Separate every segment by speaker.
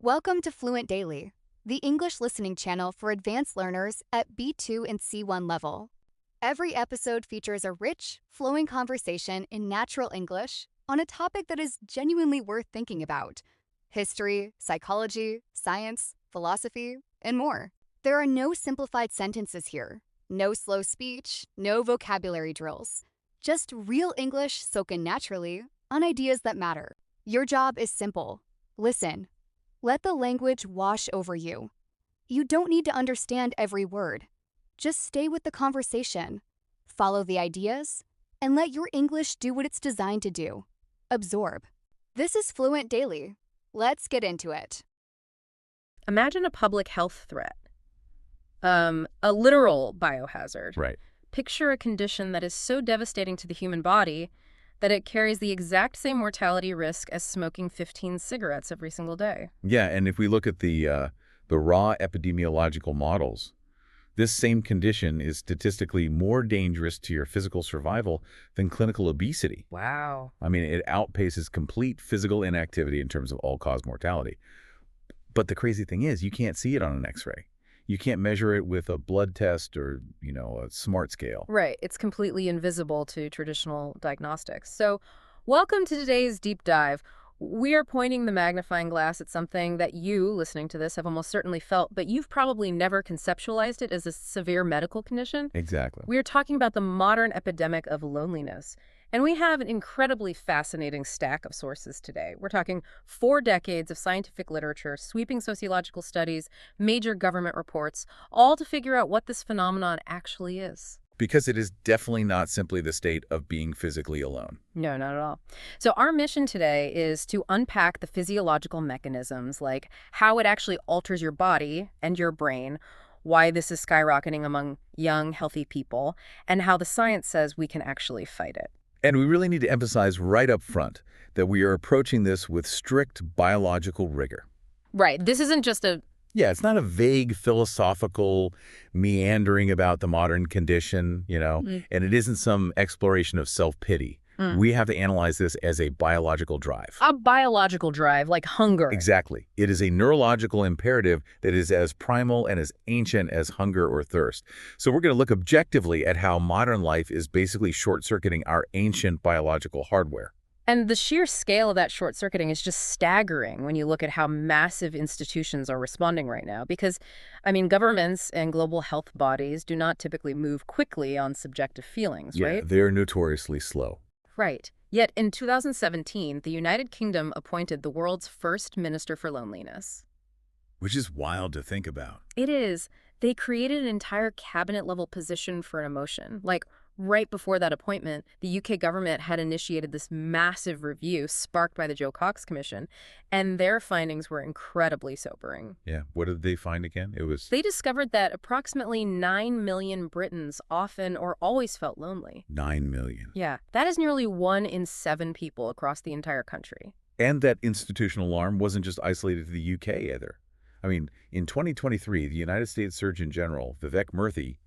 Speaker 1: Welcome to Fluent Daily, the English listening channel for advanced learners at B2 and C1 level. Every episode features a rich, flowing conversation in natural English on a topic that is genuinely worth thinking about: history, psychology, science, philosophy, and more. There are no simplified sentences here, no slow speech, no vocabulary drills. Just real English spoken naturally on ideas that matter. Your job is simple. Listen. Let the language wash over you. You don't need to understand every word. Just stay with the conversation, follow the ideas, and let your English do what it's designed to do: absorb. This is Fluent Daily. Let's get into it.
Speaker 2: Imagine a public health threat, a literal biohazard.
Speaker 3: Right.
Speaker 2: Picture a condition that is so devastating to the human body that it carries the exact same mortality risk as smoking 15 cigarettes every single day.
Speaker 3: Yeah, and if we look at the raw epidemiological models, this same condition is statistically more dangerous to your physical survival than clinical obesity.
Speaker 2: Wow.
Speaker 3: I mean, it outpaces complete physical inactivity in terms of all-cause mortality. But the crazy thing is, you can't see it on an X-ray. You can't measure it with a blood test or, a smart scale.
Speaker 2: Right. It's completely invisible to traditional diagnostics. So welcome to today's deep dive. We are pointing the magnifying glass at something that you, listening to this, have almost certainly felt, but you've probably never conceptualized it as a severe medical condition.
Speaker 3: Exactly.
Speaker 2: We are talking about the modern epidemic of loneliness. And we have an incredibly fascinating stack of sources today. We're talking 4 decades of scientific literature, sweeping sociological studies, major government reports, all to figure out what this phenomenon actually is.
Speaker 3: Because it is definitely not simply the state of being physically alone.
Speaker 2: No, not at all. So our mission today is to unpack the physiological mechanisms, like how it actually alters your body and your brain, why this is skyrocketing among young, healthy people, and how the science says we can actually fight it.
Speaker 3: And we really need to emphasize right up front that we are approaching this with strict biological rigor.
Speaker 2: Right. This isn't just a...
Speaker 3: Yeah, it's not a vague philosophical meandering about the modern condition, and it isn't some exploration of self-pity. We have to analyze this as a biological drive.
Speaker 2: A biological drive, like hunger.
Speaker 3: Exactly. It is a neurological imperative that is as primal and as ancient as hunger or thirst. So we're going to look objectively at how modern life is basically short-circuiting our ancient biological hardware.
Speaker 2: And the sheer scale of that short-circuiting is just staggering when you look at how massive institutions are responding right now. Because, governments and global health bodies do not typically move quickly on subjective feelings, right?
Speaker 3: Yeah, they're notoriously slow.
Speaker 2: Right. Yet in 2017, the United Kingdom appointed the world's first minister for loneliness.
Speaker 3: Which is wild to think about.
Speaker 2: It is. They created an entire cabinet-level position for an emotion. Like, right before that appointment, the UK government had initiated this massive review sparked by the Joe Cox Commission, and their findings were incredibly sobering.
Speaker 3: Yeah. What did they find again?
Speaker 2: They discovered that approximately 9 million Britons often or always felt lonely.
Speaker 3: 9 million.
Speaker 2: Yeah, that is nearly 1 in 7 people across the entire country.
Speaker 3: And that institutional alarm wasn't just isolated to the UK either. In 2023, the United States Surgeon General, Vivek Murthy,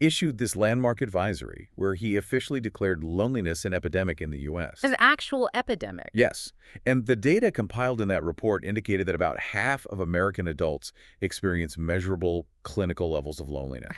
Speaker 3: issued this landmark advisory where he officially declared loneliness an epidemic in the U.S.
Speaker 2: An actual epidemic.
Speaker 3: Yes. And the data compiled in that report indicated that about half of American adults experience measurable clinical levels of loneliness.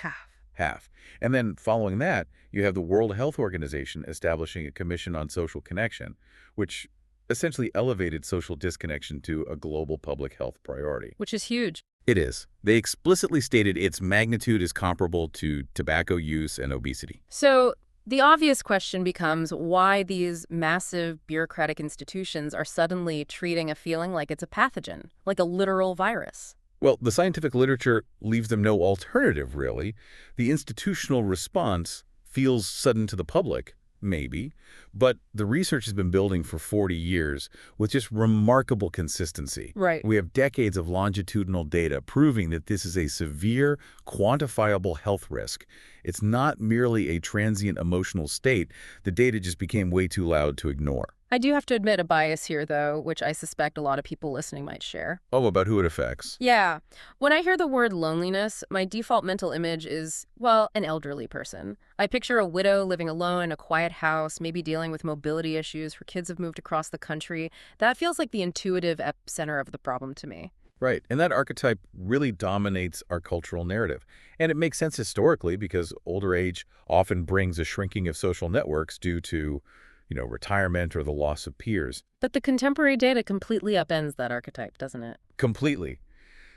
Speaker 3: Half. And then following that, you have the World Health Organization establishing a Commission on Social Connection, which essentially elevated social disconnection to a global public health priority.
Speaker 2: Which is huge.
Speaker 3: It is. They explicitly stated its magnitude is comparable to tobacco use and obesity.
Speaker 2: So the obvious question becomes why these massive bureaucratic institutions are suddenly treating a feeling like it's a pathogen, like a literal virus.
Speaker 3: Well, the scientific literature leaves them no alternative, really. The institutional response feels sudden to the public, maybe, but the research has been building for 40 years with just remarkable consistency.
Speaker 2: Right.
Speaker 3: We have decades of longitudinal data proving that this is a severe, quantifiable health risk. It's not merely a transient emotional state. The data just became way too loud to ignore.
Speaker 2: I do have to admit a bias here, though, which I suspect a lot of people listening might share.
Speaker 3: Oh, about who it affects?
Speaker 2: Yeah. When I hear the word loneliness, my default mental image is, well, an elderly person. I picture a widow living alone in a quiet house, maybe dealing with mobility issues. Her kids have moved across the country. That feels like the intuitive epicenter of the problem to me.
Speaker 3: Right. And that archetype really dominates our cultural narrative. And it makes sense historically because older age often brings a shrinking of social networks due to, retirement or the loss of peers.
Speaker 2: But the contemporary data completely upends that archetype, doesn't it?
Speaker 3: Completely.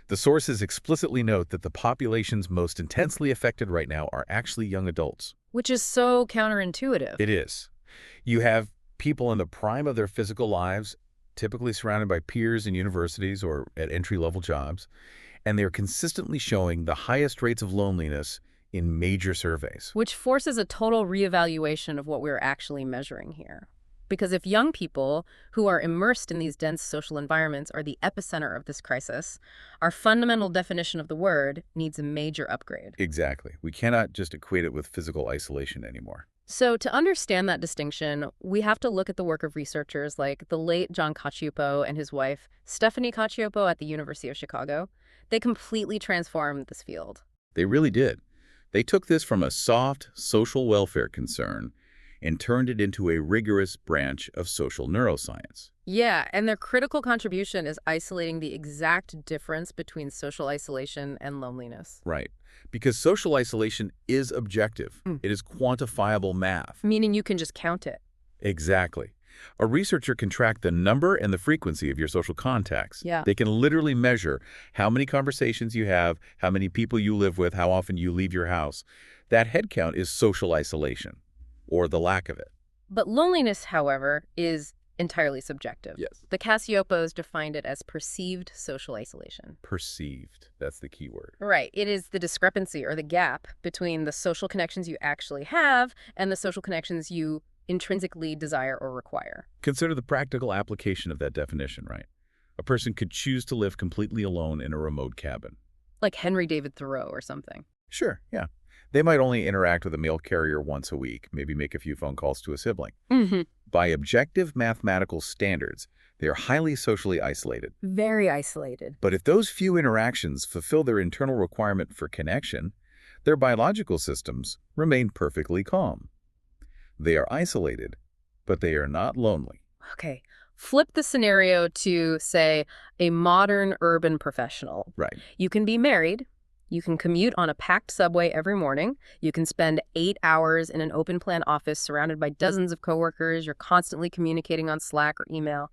Speaker 3: The sources explicitly note that the populations most intensely affected right now are actually young adults.
Speaker 2: Which is so counterintuitive.
Speaker 3: It is. You have people in the prime of their physical lives, typically surrounded by peers in universities or at entry-level jobs, and they're consistently showing the highest rates of loneliness in major surveys.
Speaker 2: Which forces a total reevaluation of what we're actually measuring here. Because if young people who are immersed in these dense social environments are the epicenter of this crisis, our fundamental definition of the word needs a major upgrade.
Speaker 3: Exactly. We cannot just equate it with physical isolation anymore.
Speaker 2: So to understand that distinction, we have to look at the work of researchers like the late John Cacioppo and his wife, Stephanie Cacioppo at the University of Chicago. They completely transformed this field.
Speaker 3: They really did. They took this from a soft social welfare concern and turned it into a rigorous branch of social neuroscience.
Speaker 2: Yeah, and their critical contribution is isolating the exact difference between social isolation and loneliness.
Speaker 3: Right. Because social isolation is objective. It is quantifiable math.
Speaker 2: Meaning you can just count it.
Speaker 3: Exactly. A researcher can track the number and the frequency of your social contacts.
Speaker 2: Yeah.
Speaker 3: They can literally measure how many conversations you have, how many people you live with, how often you leave your house. That head count is social isolation, or the lack of it.
Speaker 2: But loneliness, however, is entirely subjective.
Speaker 3: Yes.
Speaker 2: The Casioppos defined it as perceived social isolation.
Speaker 3: Perceived. That's the key word.
Speaker 2: Right. It is the discrepancy or the gap between the social connections you actually have and the social connections you intrinsically desire or require.
Speaker 3: Consider the practical application of that definition, right? A person could choose to live completely alone in a remote cabin.
Speaker 2: Like Henry David Thoreau or something.
Speaker 3: Sure, yeah. They might only interact with a mail carrier once a week, maybe make a few phone calls to a sibling. By objective mathematical standards, they are highly socially isolated.
Speaker 2: Very isolated.
Speaker 3: But if those few interactions fulfill their internal requirement for connection, their biological systems remain perfectly calm. They are isolated, but they are not lonely.
Speaker 2: Okay. Flip the scenario to, say, a modern urban professional.
Speaker 3: Right.
Speaker 2: You can be married. You can commute on a packed subway every morning. You can spend 8 hours in an open-plan office surrounded by dozens of coworkers. You're constantly communicating on Slack or email.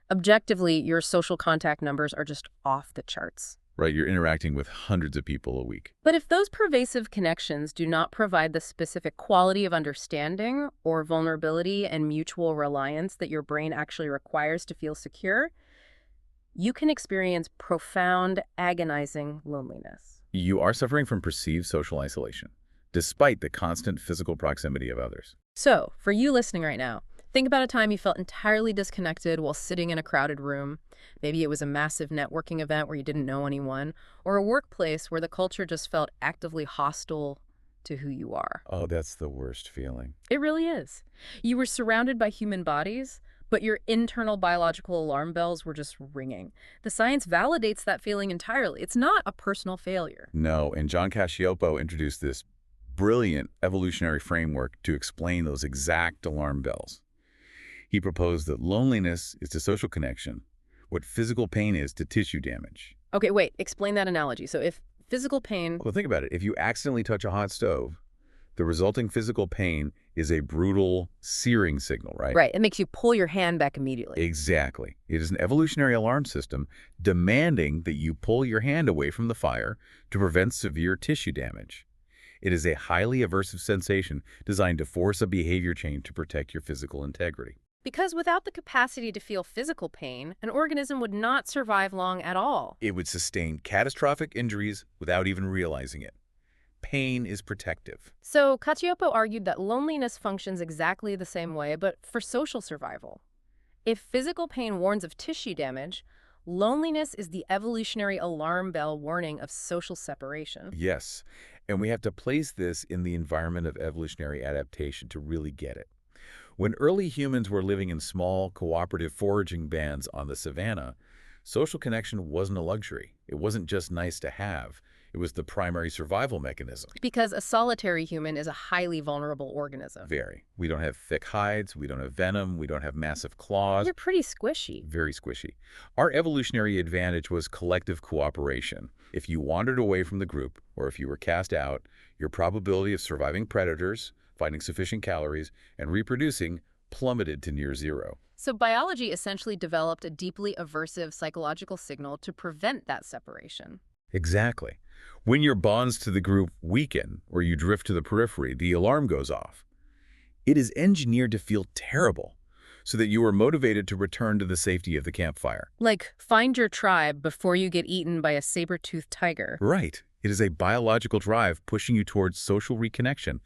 Speaker 2: Objectively, your social contact numbers are just off the charts.
Speaker 3: Right, you're interacting with hundreds of people a week.
Speaker 2: But if those pervasive connections do not provide the specific quality of understanding or vulnerability and mutual reliance that your brain actually requires to feel secure, you can experience profound, agonizing loneliness.
Speaker 3: You are suffering from perceived social isolation, despite the constant physical proximity of others.
Speaker 2: So, for you listening right now, think about a time you felt entirely disconnected while sitting in a crowded room. Maybe it was a massive networking event where you didn't know anyone, or a workplace where the culture just felt actively hostile to who you are.
Speaker 3: Oh, that's the worst feeling.
Speaker 2: It really is. You were surrounded by human bodies, but your internal biological alarm bells were just ringing. The science validates that feeling entirely. It's not a personal failure.
Speaker 3: No, and John Cacioppo introduced this brilliant evolutionary framework to explain those exact alarm bells. He proposed that loneliness is to social connection what physical pain is to tissue damage.
Speaker 2: Okay, wait, explain that analogy. So if physical pain...
Speaker 3: Well, think about it. If you accidentally touch a hot stove, the resulting physical pain is a brutal searing signal, right?
Speaker 2: Right, it makes you pull your hand back immediately.
Speaker 3: Exactly. It is an evolutionary alarm system demanding that you pull your hand away from the fire to prevent severe tissue damage. It is a highly aversive sensation designed to force a behavior change to protect your physical integrity.
Speaker 2: Because without the capacity to feel physical pain, an organism would not survive long at all.
Speaker 3: It would sustain catastrophic injuries without even realizing it. Pain is protective.
Speaker 2: So Cacioppo argued that loneliness functions exactly the same way, but for social survival. If physical pain warns of tissue damage, loneliness is the evolutionary alarm bell warning of social separation.
Speaker 3: Yes, and we have to place this in the environment of evolutionary adaptation to really get it. When early humans were living in small, cooperative foraging bands on the savanna, social connection wasn't a luxury. It wasn't just nice to have. It was the primary survival mechanism.
Speaker 2: Because a solitary human is a highly vulnerable organism.
Speaker 3: Very. We don't have thick hides, we don't have venom, we don't have massive claws.
Speaker 2: You're pretty squishy.
Speaker 3: Very squishy. Our evolutionary advantage was collective cooperation. If you wandered away from the group, or if you were cast out, your probability of surviving predators, finding sufficient calories, and reproducing plummeted to near zero.
Speaker 2: So biology essentially developed a deeply aversive psychological signal to prevent that separation.
Speaker 3: Exactly. When your bonds to the group weaken, or you drift to the periphery, the alarm goes off. It is engineered to feel terrible, so that you are motivated to return to the safety of the campfire.
Speaker 2: Like, find your tribe before you get eaten by a saber-toothed tiger.
Speaker 3: Right. It is a biological drive pushing you towards social reconnection,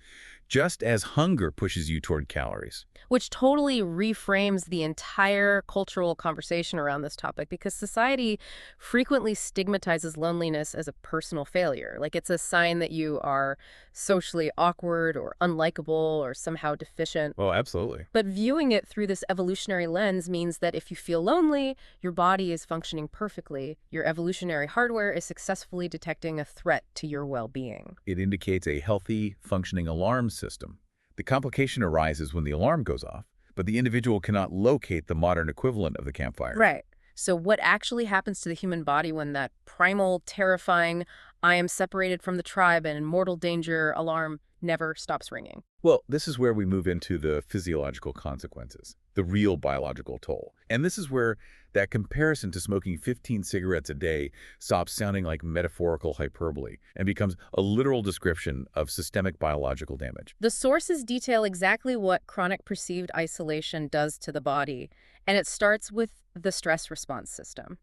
Speaker 3: just as hunger pushes you toward calories.
Speaker 2: Which totally reframes the entire cultural conversation around this topic, because society frequently stigmatizes loneliness as a personal failure. Like, it's a sign that you are socially awkward or unlikable or somehow deficient.
Speaker 3: Well, absolutely.
Speaker 2: But viewing it through this evolutionary lens means that if you feel lonely, your body is functioning perfectly. Your evolutionary hardware is successfully detecting a threat to your well-being.
Speaker 3: It indicates a healthy, functioning alarm system. The complication arises when the alarm goes off, but the individual cannot locate the modern equivalent of the campfire.
Speaker 2: Right. So what actually happens to the human body when that primal, terrifying, I am separated from the tribe and in mortal danger alarm never stops ringing?
Speaker 3: Well, this is where we move into the physiological consequences, the real biological toll. And this is where that comparison to smoking 15 cigarettes a day stops sounding like metaphorical hyperbole and becomes a literal description of systemic biological damage.
Speaker 2: The sources detail exactly what chronic perceived isolation does to the body, and it starts with the stress response system.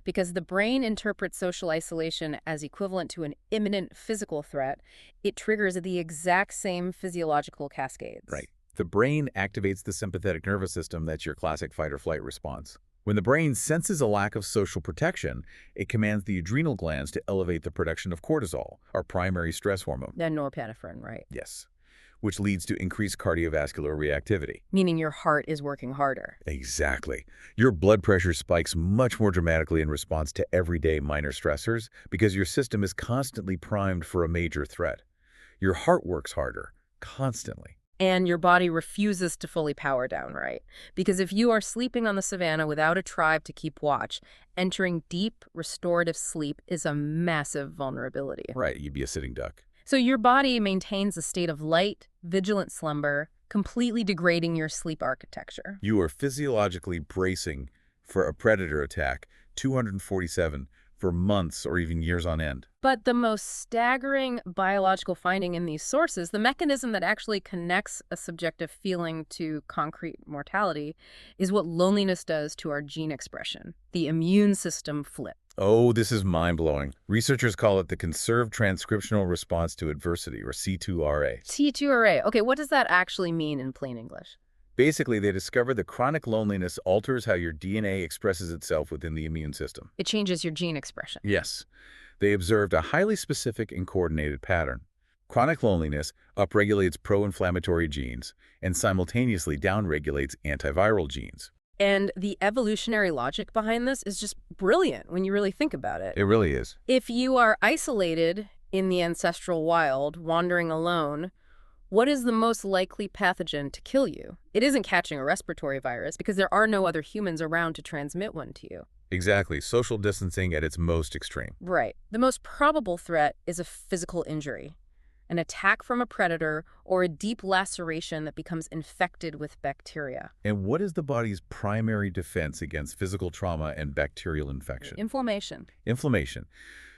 Speaker 2: Because the brain interprets social isolation as equivalent to an imminent physical threat, it triggers the exact same physiological cascades.
Speaker 3: Right. The brain activates the sympathetic nervous system. That's your classic fight-or-flight response. When the brain senses a lack of social protection, it commands the adrenal glands to elevate the production of cortisol, our primary stress hormone.
Speaker 2: And norepinephrine, right?
Speaker 3: Yes. Which leads to increased cardiovascular reactivity.
Speaker 2: Meaning your heart is working harder.
Speaker 3: Exactly. Your blood pressure spikes much more dramatically in response to everyday minor stressors because your system is constantly primed for a major threat. Your heart works harder, constantly.
Speaker 2: And your body refuses to fully power down, right? Because if you are sleeping on the savannah without a tribe to keep watch, entering deep, restorative sleep is a massive vulnerability.
Speaker 3: Right, you'd be a sitting duck.
Speaker 2: So your body maintains a state of light, vigilant slumber, completely degrading your sleep architecture.
Speaker 3: You are physiologically bracing for a predator attack, 247, for months or even years on end.
Speaker 2: But the most staggering biological finding in these sources, the mechanism that actually connects a subjective feeling to concrete mortality, is what loneliness does to our gene expression. The immune system flips.
Speaker 3: Oh, this is mind-blowing. Researchers call it the conserved transcriptional response to adversity, or C2RA.
Speaker 2: C2RA. Okay, what does that actually mean in plain English?
Speaker 3: Basically, they discovered that chronic loneliness alters how your DNA expresses itself within the immune system.
Speaker 2: It changes your gene expression.
Speaker 3: Yes. They observed a highly specific and coordinated pattern. Chronic loneliness upregulates pro-inflammatory genes and simultaneously downregulates antiviral genes.
Speaker 2: And the evolutionary logic behind this is just brilliant when you really think about it.
Speaker 3: It really is.
Speaker 2: If you are isolated in the ancestral wild, wandering alone, what is the most likely pathogen to kill you? It isn't catching a respiratory virus because there are no other humans around to transmit one to you.
Speaker 3: Exactly. Social distancing at its most extreme.
Speaker 2: Right. The most probable threat is a physical injury, an attack from a predator, or a deep laceration that becomes infected with bacteria.
Speaker 3: And what is the body's primary defense against physical trauma and bacterial infection?
Speaker 2: Inflammation.
Speaker 3: Inflammation.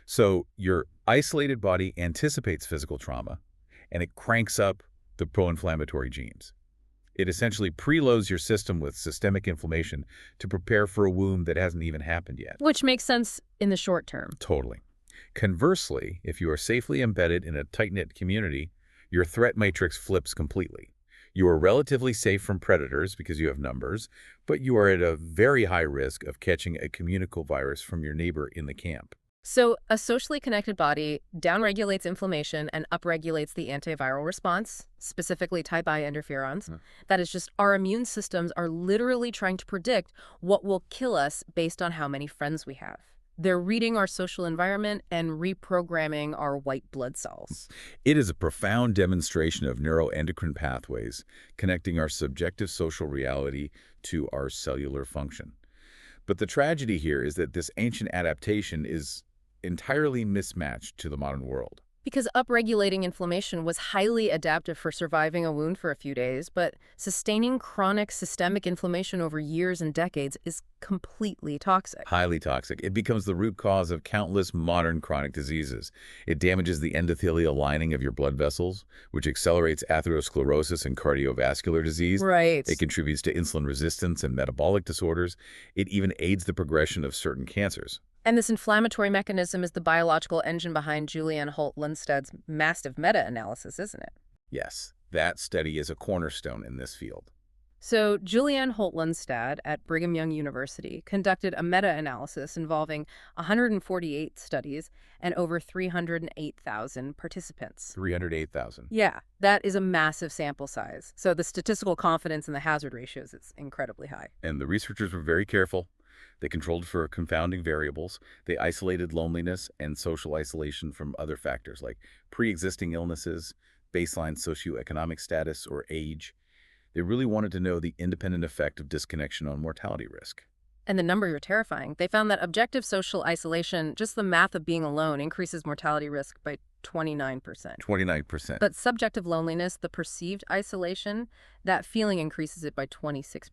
Speaker 3: So your isolated body anticipates physical trauma, and it cranks up the pro-inflammatory genes. It essentially preloads your system with systemic inflammation to prepare for a wound that hasn't even happened yet.
Speaker 2: Which makes sense in the short term.
Speaker 3: Totally. Conversely, if you are safely embedded in a tight-knit community, your threat matrix flips completely. You are relatively safe from predators because you have numbers, but you are at a very high risk of catching a communicable virus from your neighbor in the camp.
Speaker 2: So a socially connected body downregulates inflammation and upregulates the antiviral response, specifically type I interferons. That is just our immune systems are literally trying to predict what will kill us based on how many friends we have. They're reading our social environment and reprogramming our white blood cells.
Speaker 3: It is a profound demonstration of neuroendocrine pathways connecting our subjective social reality to our cellular function. But the tragedy here is that this ancient adaptation is entirely mismatched to the modern world.
Speaker 2: Because upregulating inflammation was highly adaptive for surviving a wound for a few days, but sustaining chronic systemic inflammation over years and decades is completely toxic.
Speaker 3: Highly toxic. It becomes the root cause of countless modern chronic diseases. It damages the endothelial lining of your blood vessels, which accelerates atherosclerosis and cardiovascular disease.
Speaker 2: Right.
Speaker 3: It contributes to insulin resistance and metabolic disorders. It even aids the progression of certain cancers.
Speaker 2: And this inflammatory mechanism is the biological engine behind Julianne Holt-Lundsted's massive meta-analysis, isn't it?
Speaker 3: Yes, that study is a cornerstone in this field.
Speaker 2: So Julianne Holt-Lundstedt at Brigham Young University conducted a meta-analysis involving 148 studies and over 308,000 participants.
Speaker 3: 308,000.
Speaker 2: Yeah, that is a massive sample size. So the statistical confidence in the hazard ratios is incredibly high.
Speaker 3: And the researchers were very careful. They controlled for confounding variables. They isolated loneliness and social isolation from other factors like pre-existing illnesses, baseline socioeconomic status, or age. They really wanted to know the independent effect of disconnection on mortality risk.
Speaker 2: And the numbers are terrifying. They found that objective social isolation, just the math of being alone, increases mortality risk by 29%.
Speaker 3: 29%.
Speaker 2: But subjective loneliness, the perceived isolation, that feeling increases it by 26%.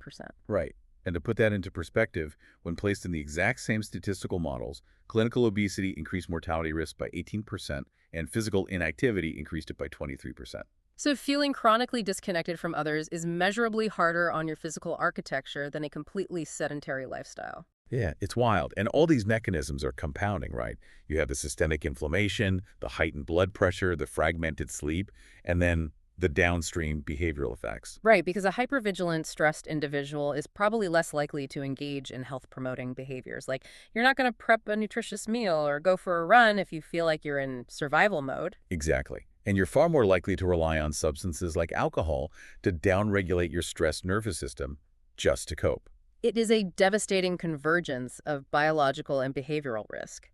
Speaker 3: Right. And to put that into perspective, when placed in the exact same statistical models, clinical obesity increased mortality risk by 18% and physical inactivity increased it by 23%.
Speaker 2: So feeling chronically disconnected from others is measurably harder on your physical architecture than a completely sedentary lifestyle.
Speaker 3: Yeah, it's wild. And all these mechanisms are compounding, right? You have the systemic inflammation, the heightened blood pressure, the fragmented sleep, and then the downstream behavioral effects.
Speaker 2: Right, because a hypervigilant, stressed individual is probably less likely to engage in health-promoting behaviors. Like, you're not going to prep a nutritious meal or go for a run if you feel like you're in survival mode.
Speaker 3: Exactly. And you're far more likely to rely on substances like alcohol to downregulate your stressed nervous system just to cope.
Speaker 2: It is a devastating convergence of biological and behavioral risk.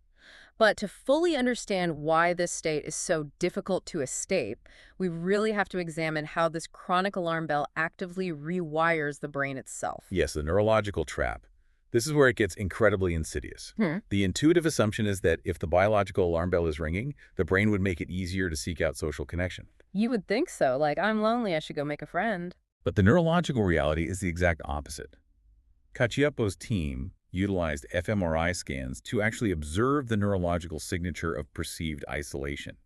Speaker 2: But to fully understand why this state is so difficult to escape, we really have to examine how this chronic alarm bell actively rewires the brain itself.
Speaker 3: Yes, the neurological trap. This is where it gets incredibly insidious. The intuitive assumption is that if the biological alarm bell is ringing, the brain would make it easier to seek out social connection.
Speaker 2: You would think so, like, I'm lonely, I should go make a friend.
Speaker 3: But the neurological reality is the exact opposite. Cacioppo's team utilized fMRI scans to actually observe the neurological signature of perceived isolation.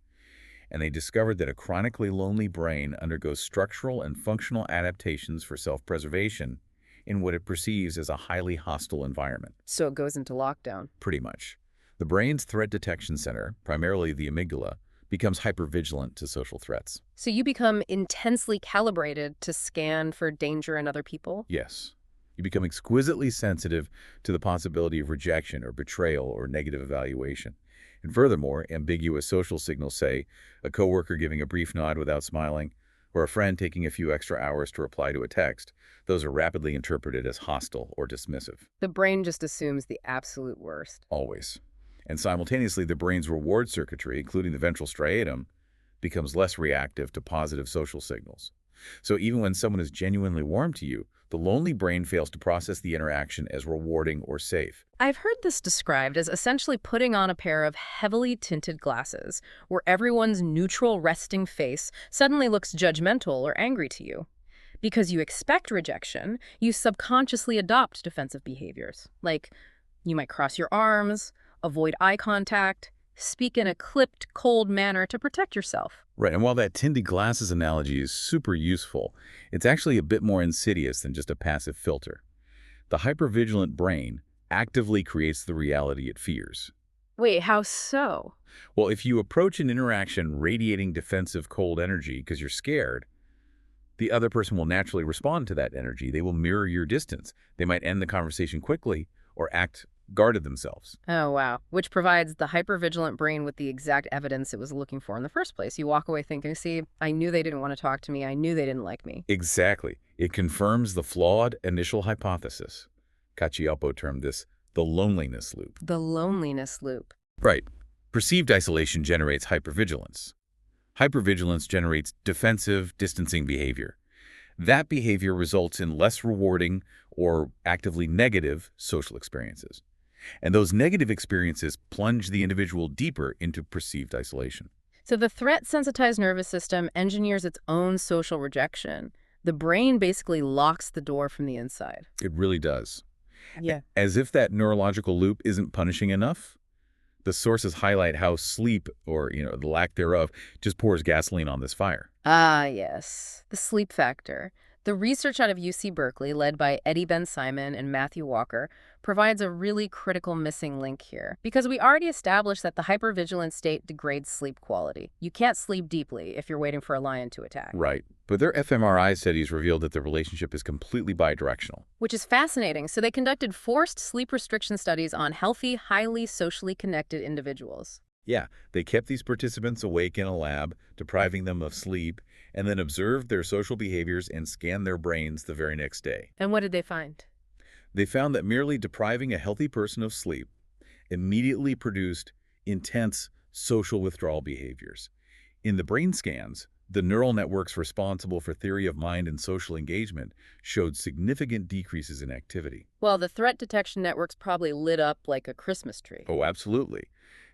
Speaker 3: And they discovered that a chronically lonely brain undergoes structural and functional adaptations for self-preservation in what it perceives as a highly hostile environment.
Speaker 2: So it goes into lockdown.
Speaker 3: Pretty much. The brain's threat detection center, primarily the amygdala, becomes hypervigilant to social threats.
Speaker 2: So you become intensely calibrated to scan for danger in other people?
Speaker 3: Yes. You become exquisitely sensitive to the possibility of rejection or betrayal or negative evaluation. And furthermore, ambiguous social signals, say a coworker giving a brief nod without smiling, or a friend taking a few extra hours to reply to a text, those are rapidly interpreted as hostile or dismissive.
Speaker 2: The brain just assumes the absolute worst.
Speaker 3: Always. And simultaneously, the brain's reward circuitry, including the ventral striatum, becomes less reactive to positive social signals. So even when someone is genuinely warm to you, the lonely brain fails to process the interaction as rewarding or safe.
Speaker 2: I've heard this described as essentially putting on a pair of heavily tinted glasses where everyone's neutral resting face suddenly looks judgmental or angry to you. Because you expect rejection, you subconsciously adopt defensive behaviors. Like, you might cross your arms, avoid eye contact, speak in a clipped, cold manner to protect yourself.
Speaker 3: Right, and while that tinted glasses analogy is super useful, it's actually a bit more insidious than just a passive filter. The hypervigilant brain actively creates the reality it fears.
Speaker 2: Wait, how so?
Speaker 3: Well, if you approach an interaction radiating defensive cold energy because you're scared, the other person will naturally respond to that energy. They will mirror your distance. They might end the conversation quickly or act guarded themselves.
Speaker 2: Oh, wow. Which provides the hypervigilant brain with the exact evidence it was looking for in the first place. You walk away thinking, see, I knew they didn't want to talk to me. I knew they didn't like me.
Speaker 3: Exactly. It confirms the flawed initial hypothesis. Cacioppo termed this the loneliness loop.
Speaker 2: The loneliness loop.
Speaker 3: Right. Perceived isolation generates hypervigilance. Hypervigilance generates defensive, distancing behavior. That behavior results in less rewarding or actively negative social experiences. And those negative experiences plunge the individual deeper into perceived isolation.
Speaker 2: So the threat-sensitized nervous system engineers its own social rejection. The brain basically locks the door from the inside.
Speaker 3: It really does.
Speaker 2: Yeah.
Speaker 3: As if that neurological loop isn't punishing enough, the sources highlight how sleep, or the lack thereof, just pours gasoline on this fire.
Speaker 2: Ah, yes. The sleep factor. The research out of UC Berkeley, led by Eddie Ben-Simon and Matthew Walker, provides a really critical missing link here. Because we already established that the hypervigilant state degrades sleep quality. You can't sleep deeply if you're waiting for a lion to attack.
Speaker 3: Right. But their fMRI studies revealed that the relationship is completely bidirectional.
Speaker 2: Which is fascinating. So they conducted forced sleep restriction studies on healthy, highly socially connected individuals.
Speaker 3: Yeah, they kept these participants awake in a lab, depriving them of sleep, and then observed their social behaviors and scanned their brains the very next day.
Speaker 2: And what did they find?
Speaker 3: They found that merely depriving a healthy person of sleep immediately produced intense social withdrawal behaviors. In the brain scans, the neural networks responsible for theory of mind and social engagement showed significant decreases in activity.
Speaker 2: Well, the threat detection networks probably lit up like a Christmas tree.
Speaker 3: Oh, absolutely.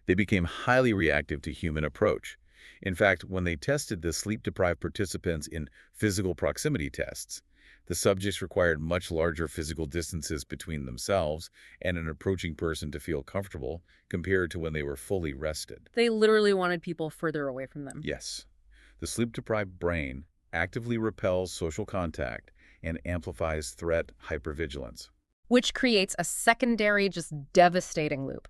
Speaker 3: They became highly reactive to human approach. In fact, when they tested the sleep-deprived participants in physical proximity tests, the subjects required much larger physical distances between themselves and an approaching person to feel comfortable compared to when they were fully rested.
Speaker 2: They literally wanted people further away from them.
Speaker 3: Yes. The sleep-deprived brain actively repels social contact and amplifies threat hypervigilance.
Speaker 2: Which creates a secondary, just devastating loop.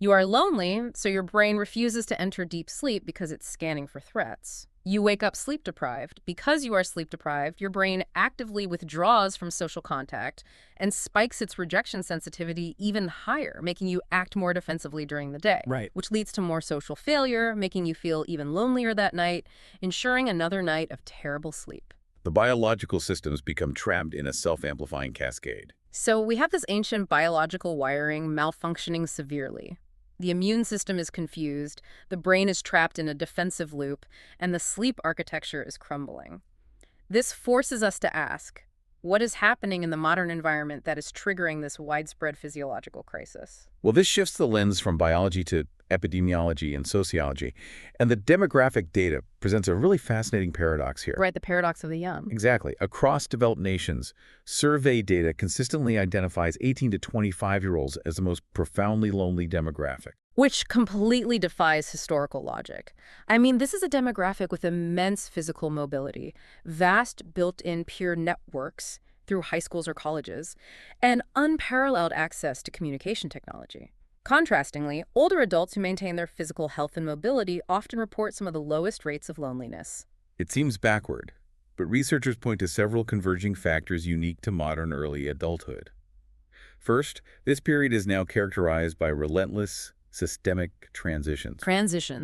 Speaker 2: You are lonely, so your brain refuses to enter deep sleep because it's scanning for threats. You wake up sleep-deprived. Because you are sleep-deprived, your brain actively withdraws from social contact and spikes its rejection sensitivity even higher, making you act more defensively during the day.
Speaker 4: Right.
Speaker 2: Which leads to more social failure, making you feel even lonelier that night, ensuring another night of terrible sleep.
Speaker 3: The biological systems become trapped in a self-amplifying cascade.
Speaker 2: So we have this ancient biological wiring malfunctioning severely. The immune system is confused, the brain is trapped in a defensive loop, and the sleep architecture is crumbling. This forces us to ask, what is happening in the modern environment that is triggering this widespread physiological crisis?
Speaker 3: Well, this shifts the lens from biology to epidemiology and sociology, and the demographic data presents a really fascinating paradox here.
Speaker 2: Right, the paradox of the young.
Speaker 3: Exactly. Across developed nations, survey data consistently identifies 18 to 25-year-olds as the most profoundly lonely demographic.
Speaker 2: Which completely defies historical logic. I mean, this is a demographic with immense physical mobility, vast built-in peer networks through high schools or colleges, and unparalleled access to communication technology. Contrastingly, older adults who maintain their physical health and mobility often report some of the lowest rates of loneliness.
Speaker 3: It seems backward, but researchers point to several converging factors unique to modern early adulthood. First, this period is now characterized by relentless, systemic transitions.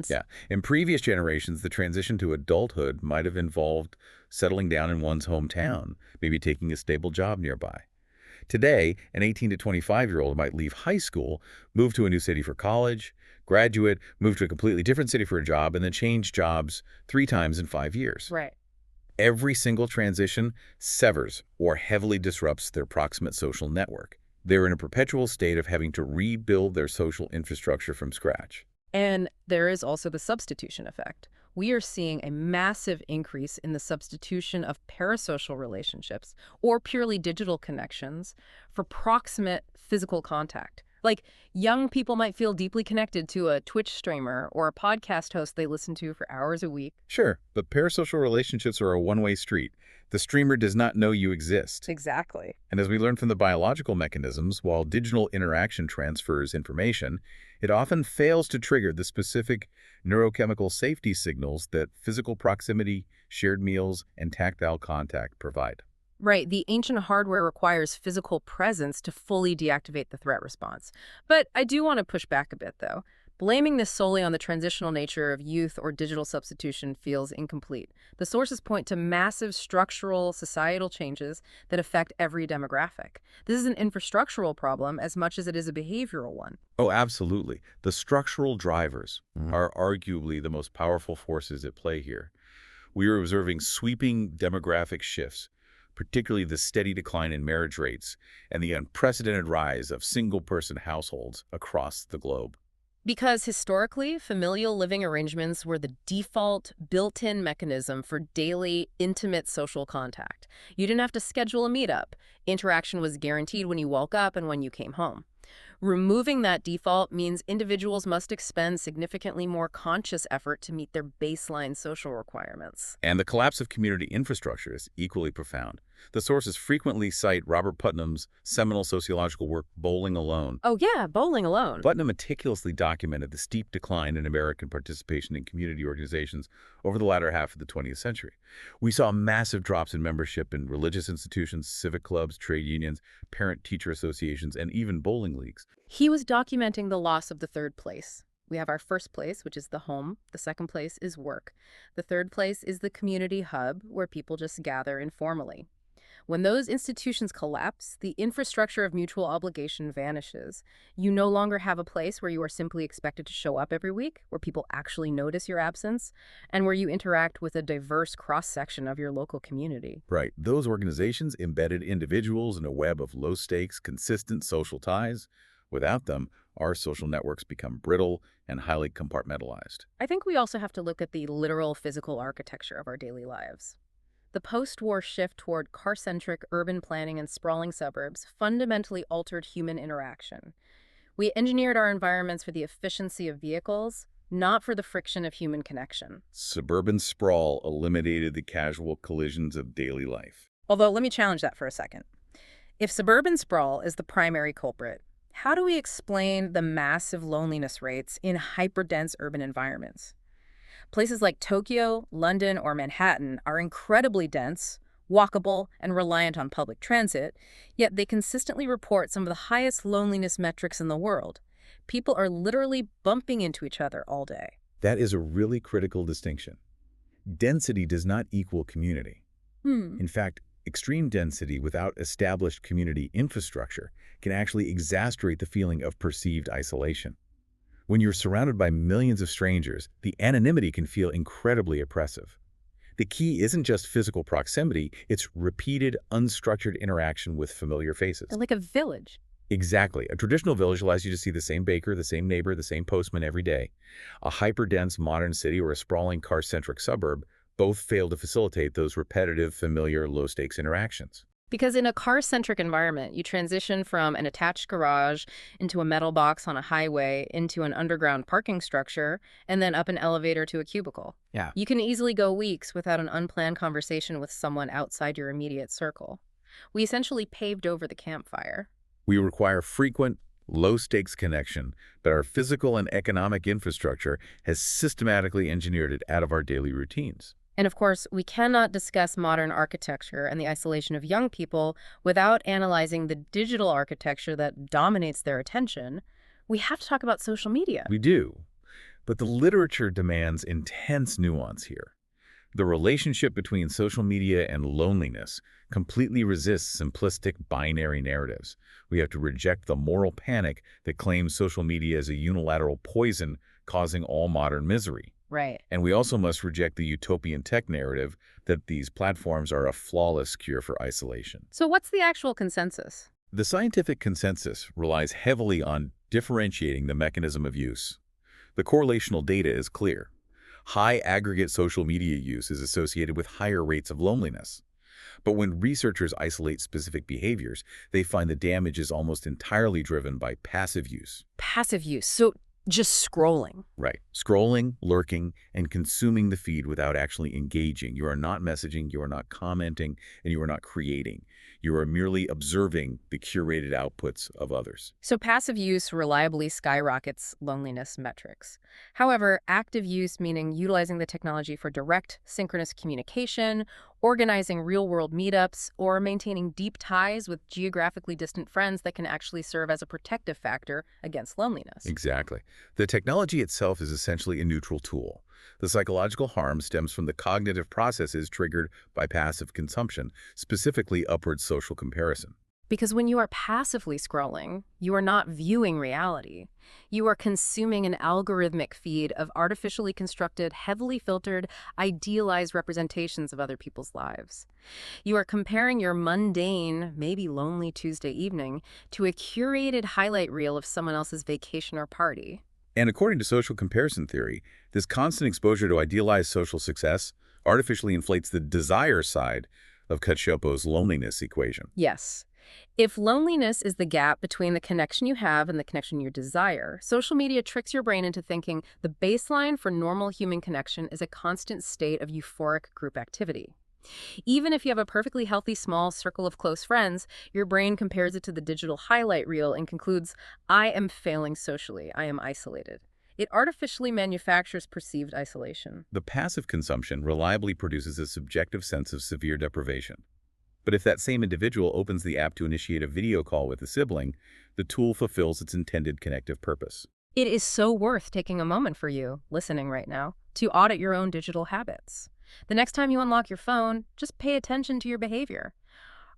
Speaker 3: Yeah. In previous generations, the transition to adulthood might have involved settling down in one's hometown, maybe taking a stable job nearby. Today, an 18 to 25-year-old might leave high school, move to a new city for college, graduate, move to a completely different city for a job, and then change jobs 3 times in 5 years.
Speaker 2: Right.
Speaker 3: Every single transition severs or heavily disrupts their proximate social network. They're in a perpetual state of having to rebuild their social infrastructure from scratch.
Speaker 2: And there is also the substitution effect. We are seeing a massive increase in the substitution of parasocial relationships or purely digital connections for proximate physical contact. Like, young people might feel deeply connected to a Twitch streamer or a podcast host they listen to for hours a week.
Speaker 3: Sure, but parasocial relationships are a one-way street. The streamer does not know you exist.
Speaker 2: Exactly.
Speaker 3: And as we learn from the biological mechanisms, while digital interaction transfers information, it often fails to trigger the specific neurochemical safety signals that physical proximity, shared meals, and tactile contact provide.
Speaker 2: Right, the ancient hardware requires physical presence to fully deactivate the threat response. But I do want to push back a bit, though. Blaming this solely on the transitional nature of youth or digital substitution feels incomplete. The sources point to massive structural, societal changes that affect every demographic. This is an infrastructural problem as much as it is a behavioral one.
Speaker 3: Oh, absolutely. The structural drivers are arguably the most powerful forces at play here. We are observing sweeping demographic shifts, particularly the steady decline in marriage rates and the unprecedented rise of single-person households across the globe.
Speaker 2: Because historically, familial living arrangements were the default, built-in mechanism for daily, intimate social contact. You didn't have to schedule a meetup. Interaction was guaranteed when you woke up and when you came home. Removing that default means individuals must expend significantly more conscious effort to meet their baseline social requirements.
Speaker 3: And the collapse of community infrastructure is equally profound. The sources frequently cite Robert Putnam's seminal sociological work, Bowling Alone.
Speaker 2: Oh yeah, Bowling Alone.
Speaker 3: Putnam meticulously documented the steep decline in American participation in community organizations over the latter half of the 20th century. We saw massive drops in membership in religious institutions, civic clubs, trade unions, parent-teacher associations, and even bowling leagues.
Speaker 2: He was documenting the loss of the third place. We have our first place, which is the home. The second place is work. The third place is the community hub, where people just gather informally. When those institutions collapse, the infrastructure of mutual obligation vanishes. You no longer have a place where you are simply expected to show up every week, where people actually notice your absence, and where you interact with a diverse cross-section of your local community.
Speaker 3: Right. Those organizations embedded individuals in a web of low-stakes, consistent social ties. Without them, our social networks become brittle and highly compartmentalized.
Speaker 2: I think we also have to look at the literal physical architecture of our daily lives. The post-war shift toward car-centric urban planning and sprawling suburbs fundamentally altered human interaction. We engineered our environments for the efficiency of vehicles, not for the friction of human connection.
Speaker 3: Suburban sprawl eliminated the casual collisions of daily life.
Speaker 2: Although, let me challenge that for a second. If suburban sprawl is the primary culprit, how do we explain the massive loneliness rates in hyperdense urban environments? Places like Tokyo, London, or Manhattan are incredibly dense, walkable, and reliant on public transit, yet they consistently report some of the highest loneliness metrics in the world. People are literally bumping into each other all day.
Speaker 3: That is a really critical distinction. Density does not equal community. In fact, extreme density without established community infrastructure can actually exacerbate the feeling of perceived isolation. When you're surrounded by millions of strangers, the anonymity can feel incredibly oppressive. The key isn't just physical proximity, it's repeated, unstructured interaction with familiar faces.
Speaker 2: Like a village.
Speaker 3: Exactly. A traditional village allows you to see the same baker, the same neighbor, the same postman every day. A hyper-dense modern city or a sprawling car-centric suburb both fail to facilitate those repetitive, familiar, low-stakes interactions.
Speaker 2: Because in a car-centric environment, you transition from an attached garage into a metal box on a highway into an underground parking structure and then up an elevator to a cubicle.
Speaker 3: Yeah.
Speaker 2: You can easily go weeks without an unplanned conversation with someone outside your immediate circle. We essentially paved over the campfire.
Speaker 3: We require frequent, low-stakes connection, but our physical and economic infrastructure has systematically engineered it out of our daily routines.
Speaker 2: And of course, we cannot discuss modern architecture and the isolation of young people without analyzing the digital architecture that dominates their attention. We have to talk about social media.
Speaker 3: We do, but the literature demands intense nuance here. The relationship between social media and loneliness completely resists simplistic binary narratives. We have to reject the moral panic that claims social media is a unilateral poison causing all modern misery.
Speaker 2: Right.
Speaker 3: And we also must reject the utopian tech narrative that these platforms are a flawless cure for isolation.
Speaker 2: So what's the actual consensus?
Speaker 3: The scientific consensus relies heavily on differentiating the mechanism of use. The correlational data is clear. High aggregate social media use is associated with higher rates of loneliness. But when researchers isolate specific behaviors, they find the damage is almost entirely driven by passive use.
Speaker 2: Passive use. So just scrolling.
Speaker 3: Right. Scrolling, lurking, and consuming the feed without actually engaging. You are not messaging, you are not commenting, and you are not creating. You are merely observing the curated outputs of others.
Speaker 2: So passive use reliably skyrockets loneliness metrics. However, active use, meaning utilizing the technology for direct, synchronous communication organizing real-world meetups, or maintaining deep ties with geographically distant friends that can actually serve as a protective factor against loneliness.
Speaker 3: Exactly. The technology itself is essentially a neutral tool. The psychological harm stems from the cognitive processes triggered by passive consumption, specifically upward social comparison.
Speaker 2: Because when you are passively scrolling, you are not viewing reality. You are consuming an algorithmic feed of artificially constructed, heavily filtered, idealized representations of other people's lives. You are comparing your mundane, maybe lonely Tuesday evening to a curated highlight reel of someone else's vacation or party.
Speaker 3: And according to social comparison theory, this constant exposure to idealized social success artificially inflates the desire side of Cacioppo's loneliness equation.
Speaker 2: Yes. If loneliness is the gap between the connection you have and the connection you desire, social media tricks your brain into thinking the baseline for normal human connection is a constant state of euphoric group activity. Even if you have a perfectly healthy small circle of close friends, your brain compares it to the digital highlight reel and concludes, I am failing socially, I am isolated. It artificially manufactures perceived isolation.
Speaker 3: The passive consumption reliably produces a subjective sense of severe deprivation. But if that same individual opens the app to initiate a video call with a sibling, the tool fulfills its intended connective purpose.
Speaker 2: It is so worth taking a moment for you, listening right now, to audit your own digital habits. The next time you unlock your phone, just pay attention to your behavior.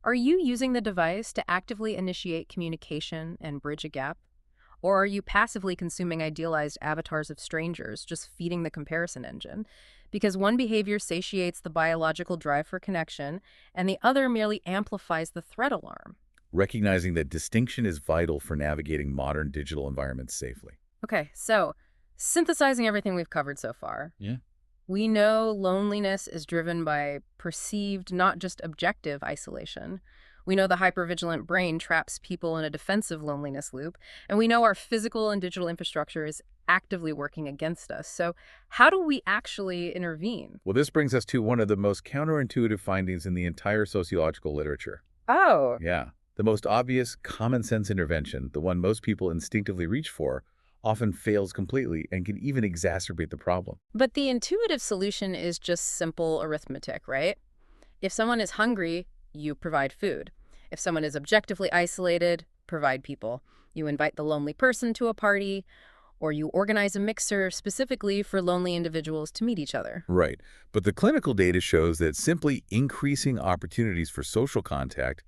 Speaker 2: Are you using the device to actively initiate communication and bridge a gap? Or are you passively consuming idealized avatars of strangers, just feeding the comparison engine? Because one behavior satiates the biological drive for connection, and the other merely amplifies the threat alarm.
Speaker 3: Recognizing that distinction is vital for navigating modern digital environments safely.
Speaker 2: Okay, so synthesizing everything we've covered so far.
Speaker 3: Yeah.
Speaker 2: We know loneliness is driven by perceived, not just objective, isolation. We know the hypervigilant brain traps people in a defensive loneliness loop, and we know our physical and digital infrastructure is actively working against us. So how do we actually intervene?
Speaker 3: Well, this brings us to one of the most counterintuitive findings in the entire sociological literature.
Speaker 2: Oh.
Speaker 3: Yeah. The most obvious common sense intervention, the one most people instinctively reach for, often fails completely and can even exacerbate the problem.
Speaker 2: But the intuitive solution is just simple arithmetic, right? If someone is hungry, you provide food. If someone is objectively isolated, provide people. You invite the lonely person to a party, or you organize a mixer specifically for lonely individuals to meet each other.
Speaker 3: Right. But the clinical data shows that simply increasing opportunities for social contact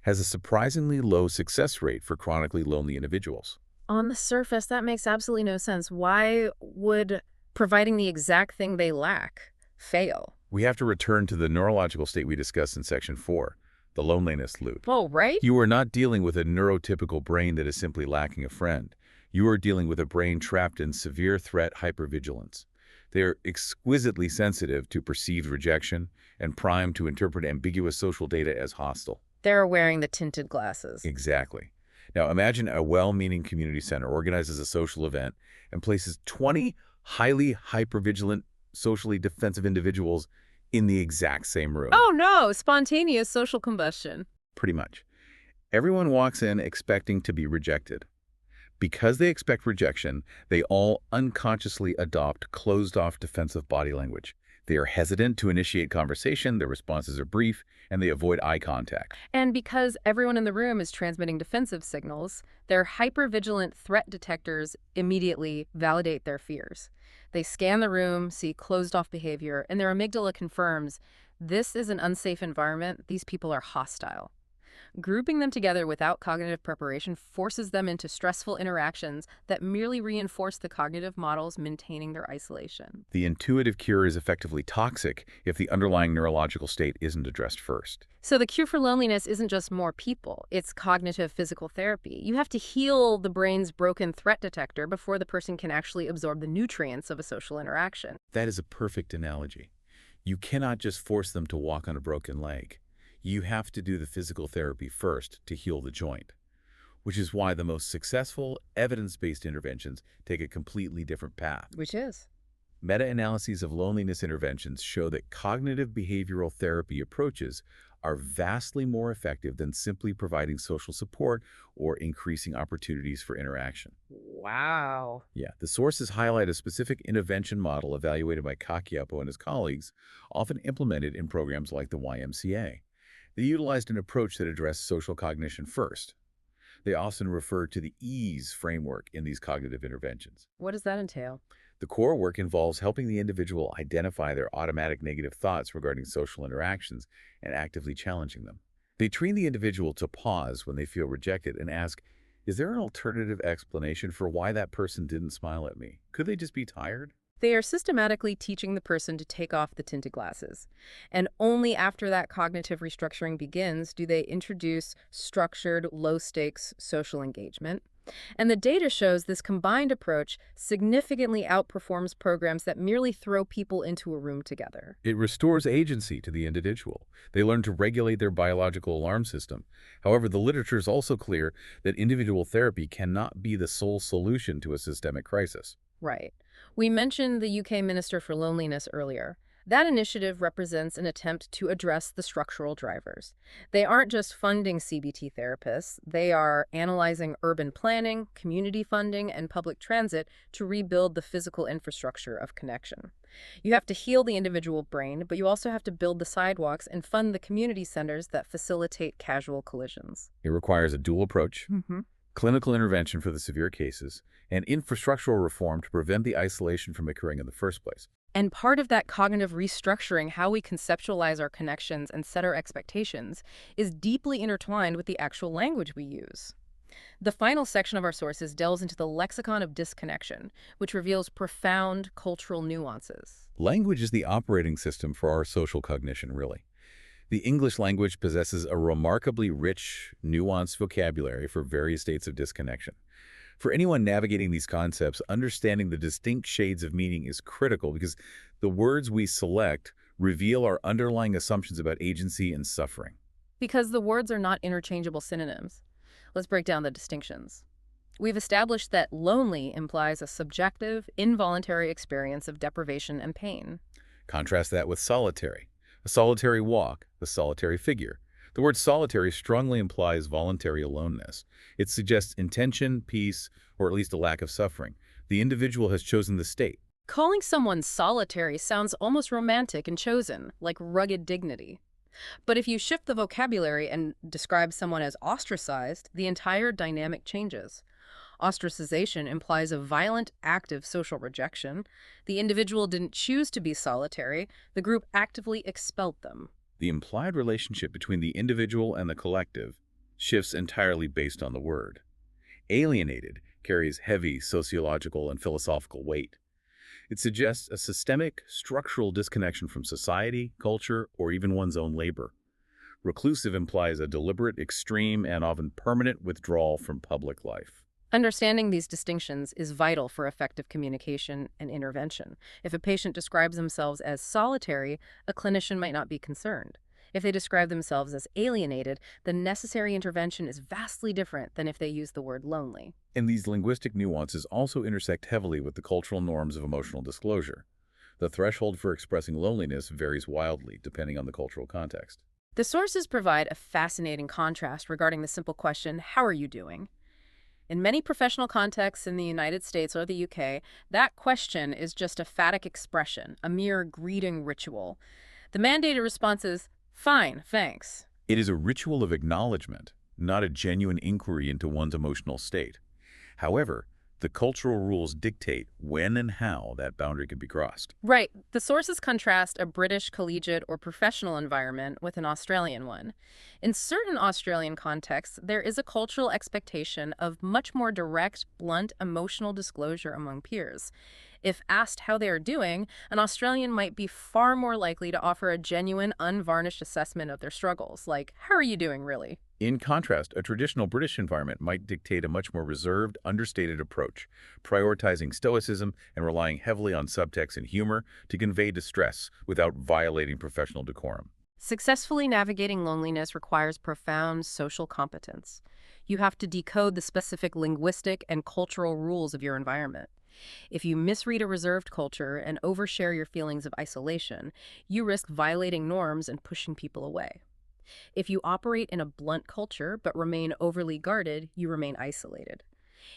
Speaker 3: has a surprisingly low success rate for chronically lonely individuals.
Speaker 2: On the surface, that makes absolutely no sense. Why would providing the exact thing they lack fail?
Speaker 3: We have to return to the neurological state we discussed in Section 4, the loneliness loop.
Speaker 2: Oh, right?
Speaker 3: You are not dealing with a neurotypical brain that is simply lacking a friend. You are dealing with a brain trapped in severe threat hypervigilance. They are exquisitely sensitive to perceived rejection and primed to interpret ambiguous social data as hostile.
Speaker 2: They're wearing the tinted glasses.
Speaker 3: Exactly. Now imagine a well-meaning community center organizes a social event and places 20 highly hypervigilant, socially defensive individuals in the exact same room.
Speaker 2: Oh no, spontaneous social combustion.
Speaker 3: Pretty much. Everyone walks in expecting to be rejected. Because they expect rejection, they all unconsciously adopt closed-off defensive body language. They are hesitant to initiate conversation, their responses are brief, and they avoid eye contact.
Speaker 2: And because everyone in the room is transmitting defensive signals, their hypervigilant threat detectors immediately validate their fears. They scan the room, see closed-off behavior, and their amygdala confirms, this is an unsafe environment, these people are hostile. Grouping them together without cognitive preparation forces them into stressful interactions that merely reinforce the cognitive models maintaining their isolation.
Speaker 3: The intuitive cure is effectively toxic if the underlying neurological state isn't addressed first.
Speaker 2: So the cure for loneliness isn't just more people, it's cognitive physical therapy. You have to heal the brain's broken threat detector before the person can actually absorb the nutrients of a social interaction.
Speaker 3: That is a perfect analogy. You cannot just force them to walk on a broken leg. You have to do the physical therapy first to heal the joint, which is why the most successful evidence-based interventions take a completely different path.
Speaker 2: Which is?
Speaker 3: Meta-analyses of loneliness interventions show that cognitive behavioral therapy approaches are vastly more effective than simply providing social support or increasing opportunities for interaction.
Speaker 2: Wow.
Speaker 3: Yeah, the sources highlight a specific intervention model evaluated by Kakiepo and his colleagues, often implemented in programs like the YMCA. They utilized an approach that addressed social cognition first. They often refer to the EASE framework in these cognitive interventions.
Speaker 2: What does that entail?
Speaker 3: The core work involves helping the individual identify their automatic negative thoughts regarding social interactions and actively challenging them. They train the individual to pause when they feel rejected and ask, is there an alternative explanation for why that person didn't smile at me? Could they just be tired?
Speaker 2: They are systematically teaching the person to take off the tinted glasses. And only after that cognitive restructuring begins do they introduce structured, low-stakes social engagement. And the data shows this combined approach significantly outperforms programs that merely throw people into a room together.
Speaker 3: It restores agency to the individual. They learn to regulate their biological alarm system. However, the literature is also clear that individual therapy cannot be the sole solution to a systemic crisis.
Speaker 2: Right. We mentioned the UK Minister for Loneliness earlier. That initiative represents an attempt to address the structural drivers. They aren't just funding CBT therapists, they are analyzing urban planning, community funding, and public transit to rebuild the physical infrastructure of connection. You have to heal the individual brain, but you also have to build the sidewalks and fund the community centers that facilitate casual collisions.
Speaker 3: It requires a dual approach, clinical intervention for the severe cases, and infrastructural reform to prevent the isolation from occurring in the first place.
Speaker 2: And part of that cognitive restructuring, how we conceptualize our connections and set our expectations, is deeply intertwined with the actual language we use. The final section of our sources delves into the lexicon of disconnection, which reveals profound cultural nuances.
Speaker 3: Language is the operating system for our social cognition, really. The English language possesses a remarkably rich, nuanced vocabulary for various states of disconnection. For anyone navigating these concepts, understanding the distinct shades of meaning is critical because the words we select reveal our underlying assumptions about agency and suffering.
Speaker 2: Because the words are not interchangeable synonyms. Let's break down the distinctions. We've established that lonely implies a subjective, involuntary experience of deprivation and pain.
Speaker 3: Contrast that with solitary. A solitary walk, a solitary figure. The word solitary strongly implies voluntary aloneness. It suggests intention, peace, or at least a lack of suffering. The individual has chosen the state.
Speaker 2: Calling someone solitary sounds almost romantic and chosen, like rugged dignity. But if you shift the vocabulary and describe someone as ostracized, the entire dynamic changes. Ostracization implies a violent, active social rejection. The individual didn't choose to be solitary. The group actively expelled them.
Speaker 3: The implied relationship between the individual and the collective shifts entirely based on the word. Alienated carries heavy sociological and philosophical weight. It suggests a systemic, structural disconnection from society, culture, or even one's own labor. Reclusive implies a deliberate, extreme, and often permanent withdrawal from public life.
Speaker 2: Understanding these distinctions is vital for effective communication and intervention. If a patient describes themselves as solitary, a clinician might not be concerned. If they describe themselves as alienated, the necessary intervention is vastly different than if they use the word lonely.
Speaker 3: And these linguistic nuances also intersect heavily with the cultural norms of emotional disclosure. The threshold for expressing loneliness varies wildly depending on the cultural context.
Speaker 2: The sources provide a fascinating contrast regarding the simple question, "How are you doing?" In many professional contexts in the United States or the UK, that question is just a phatic expression, a mere greeting ritual. The mandated response is, "Fine, thanks."
Speaker 3: It is a ritual of acknowledgement, not a genuine inquiry into one's emotional state. However, the cultural rules dictate when and how that boundary can be crossed.
Speaker 2: Right. The sources contrast a British collegiate or professional environment with an Australian one. In certain Australian contexts, there is a cultural expectation of much more direct, blunt, emotional disclosure among peers. If asked how they are doing, an Australian might be far more likely to offer a genuine, unvarnished assessment of their struggles, like, "How are you doing, really?"
Speaker 3: In contrast, a traditional British environment might dictate a much more reserved, understated approach, prioritizing stoicism and relying heavily on subtext and humor to convey distress without violating professional decorum.
Speaker 2: Successfully navigating loneliness requires profound social competence. You have to decode the specific linguistic and cultural rules of your environment. If you misread a reserved culture and overshare your feelings of isolation, you risk violating norms and pushing people away. If you operate in a blunt culture but remain overly guarded, you remain isolated.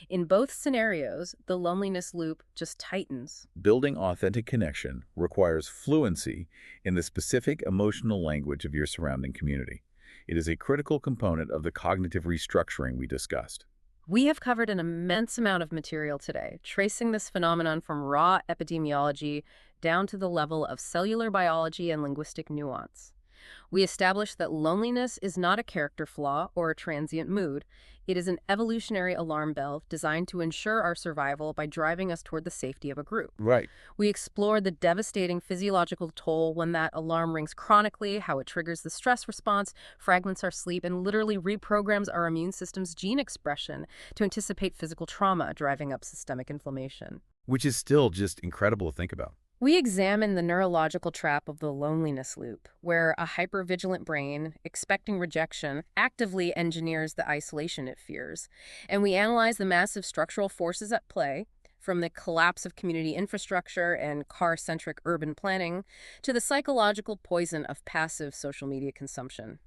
Speaker 2: In both scenarios, the loneliness loop just tightens.
Speaker 3: Building authentic connection requires fluency in the specific emotional language of your surrounding community. It is a critical component of the cognitive restructuring we discussed.
Speaker 2: We have covered an immense amount of material today, tracing this phenomenon from raw epidemiology down to the level of cellular biology and linguistic nuance. We established that loneliness is not a character flaw or a transient mood. It is an evolutionary alarm bell designed to ensure our survival by driving us toward the safety of a group.
Speaker 3: Right.
Speaker 2: We explored the devastating physiological toll when that alarm rings chronically, how it triggers the stress response, fragments our sleep, and literally reprograms our immune system's gene expression to anticipate physical trauma, driving up systemic inflammation.
Speaker 3: Which is still just incredible to think about.
Speaker 2: We examine the neurological trap of the loneliness loop, where a hypervigilant brain, expecting rejection, actively engineers the isolation it fears. And we analyze the massive structural forces at play, from the collapse of community infrastructure and car-centric urban planning to the psychological poison of passive social media consumption.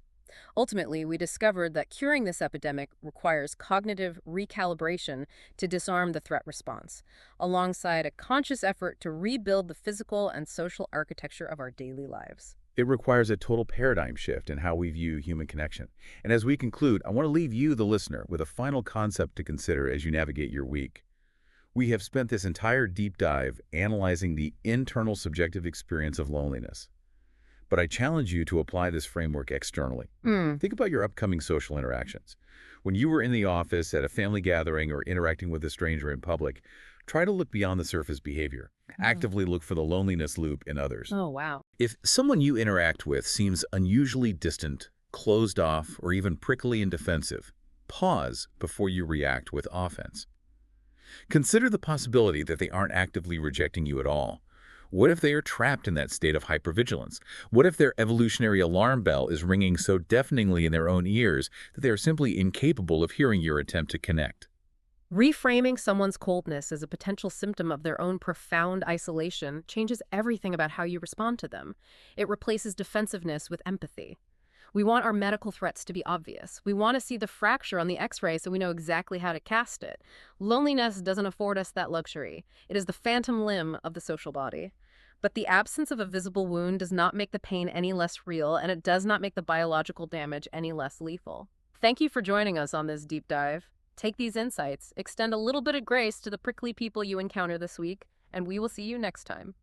Speaker 2: Ultimately, we discovered that curing this epidemic requires cognitive recalibration to disarm the threat response, alongside a conscious effort to rebuild the physical and social architecture of our daily lives.
Speaker 3: It requires a total paradigm shift in how we view human connection. And as we conclude, I want to leave you, the listener, with a final concept to consider as you navigate your week. We have spent this entire deep dive analyzing the internal subjective experience of loneliness. But I challenge you to apply this framework externally. Think about your upcoming social interactions. When you were in the office, at a family gathering, or interacting with a stranger in public, try to look beyond the surface behavior. Actively look for the loneliness loop in others.
Speaker 2: Oh, wow.
Speaker 3: If someone you interact with seems unusually distant, closed off, or even prickly and defensive, pause before you react with offense. Consider the possibility that they aren't actively rejecting you at all. What if they are trapped in that state of hypervigilance? What if their evolutionary alarm bell is ringing so deafeningly in their own ears that they are simply incapable of hearing your attempt to connect?
Speaker 2: Reframing someone's coldness as a potential symptom of their own profound isolation changes everything about how you respond to them. It replaces defensiveness with empathy. We want our medical threats to be obvious. We want to see the fracture on the x-ray so we know exactly how to cast it. Loneliness doesn't afford us that luxury. It is the phantom limb of the social body. But the absence of a visible wound does not make the pain any less real, and it does not make the biological damage any less lethal. Thank you for joining us on this deep dive. Take these insights, extend a little bit of grace to the prickly people you encounter this week, and we will see you next time.